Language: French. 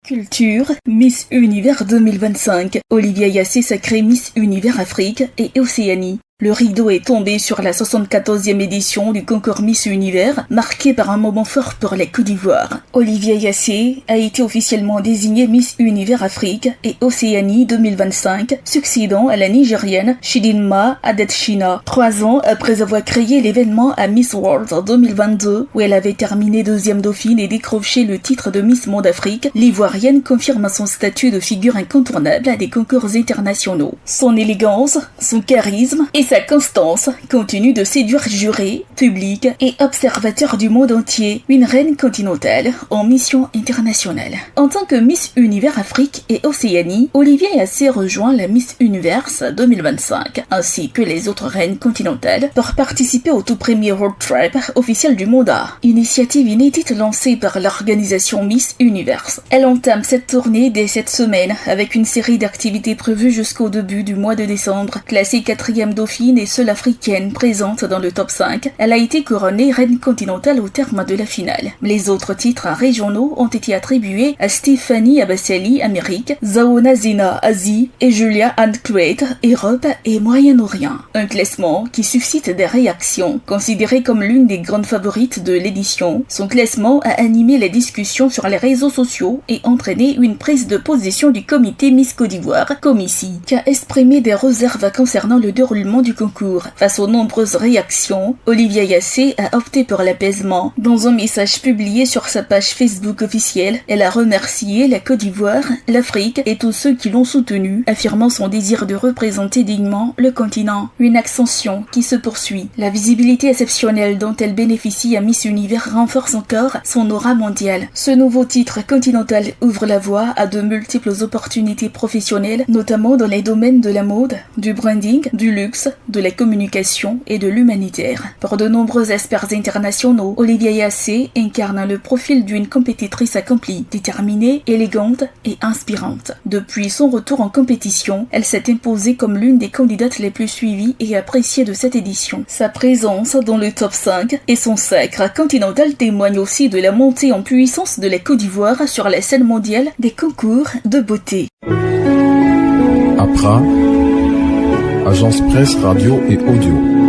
Culture, Miss Univers 2025. Olivia Yassé sacrée Miss Univers Afrique et Océanie. Le rideau est tombé sur la 74e édition du concours Miss Univers, marqué par un moment fort pour la Côte d'Ivoire. Olivia Yassé a été officiellement désignée Miss Univers Afrique et Océanie 2025, succédant à la Nigérienne Chidinma Adetshina, 3 ans après avoir créé l'événement à Miss World en 2022, où elle avait terminé 2e dauphine et décroché le titre de Miss Monde Afrique. L'Ivoirienne confirme son statut de figure incontournable à des concours internationaux. Son élégance, son charisme et sa constance continue de séduire jurés, publics et observateurs du monde entier. Une reine continentale en mission internationale. En tant que Miss Univers Afrique et Océanie, Olivia Yassé rejoint la Miss Univers 2025, ainsi que les autres reines continentales, pour participer au tout premier World Trip officiel du monde art. Initiative inédite lancée par l'organisation Miss Univers. Elle entame cette tournée dès cette semaine, avec une série d'activités prévues jusqu'au début du mois de décembre. Classée 4e dauphine et seule africaine présente dans le top 5, elle a été couronnée reine continentale au terme de la finale. Les autres titres régionaux ont été attribués à Stéphanie Abassali, Amérique, Zaona Zina, Asie, et Julia Ann Kuwait, Europe et Moyen-Orient. Un classement qui suscite des réactions. Considérée comme l'une des grandes favorites de l'édition, son classement a animé les discussions sur les réseaux sociaux et entraîné une prise de position du comité Miss Côte d'Ivoire, Comici, qui a exprimé des réserves concernant le déroulement du concours. Face aux nombreuses réactions, Olivia Yassé a opté pour l'apaisement. Dans un message publié sur sa page Facebook officielle, elle a remercié la Côte d'Ivoire, l'Afrique et tous ceux qui l'ont soutenue, affirmant son désir de représenter dignement le continent. Une ascension qui se poursuit. La visibilité exceptionnelle dont elle bénéficie à Miss Univers renforce encore son aura mondiale. Ce nouveau titre continental ouvre la voie à de multiples opportunités professionnelles, notamment dans les domaines de la mode, du branding, du luxe, de la communication et de l'humanitaire. Pour de nombreux experts internationaux, Olivia Yassé incarne le profil d'une compétitrice accomplie, déterminée, élégante et inspirante. Depuis son retour en compétition, elle s'est imposée comme l'une des candidates les plus suivies et appréciées de cette édition. Sa présence dans le top 5 et son sacre continental témoignent aussi de la montée en puissance de la Côte d'Ivoire sur la scène mondiale des concours de beauté. Accra, Agence Presse Radio et Audio.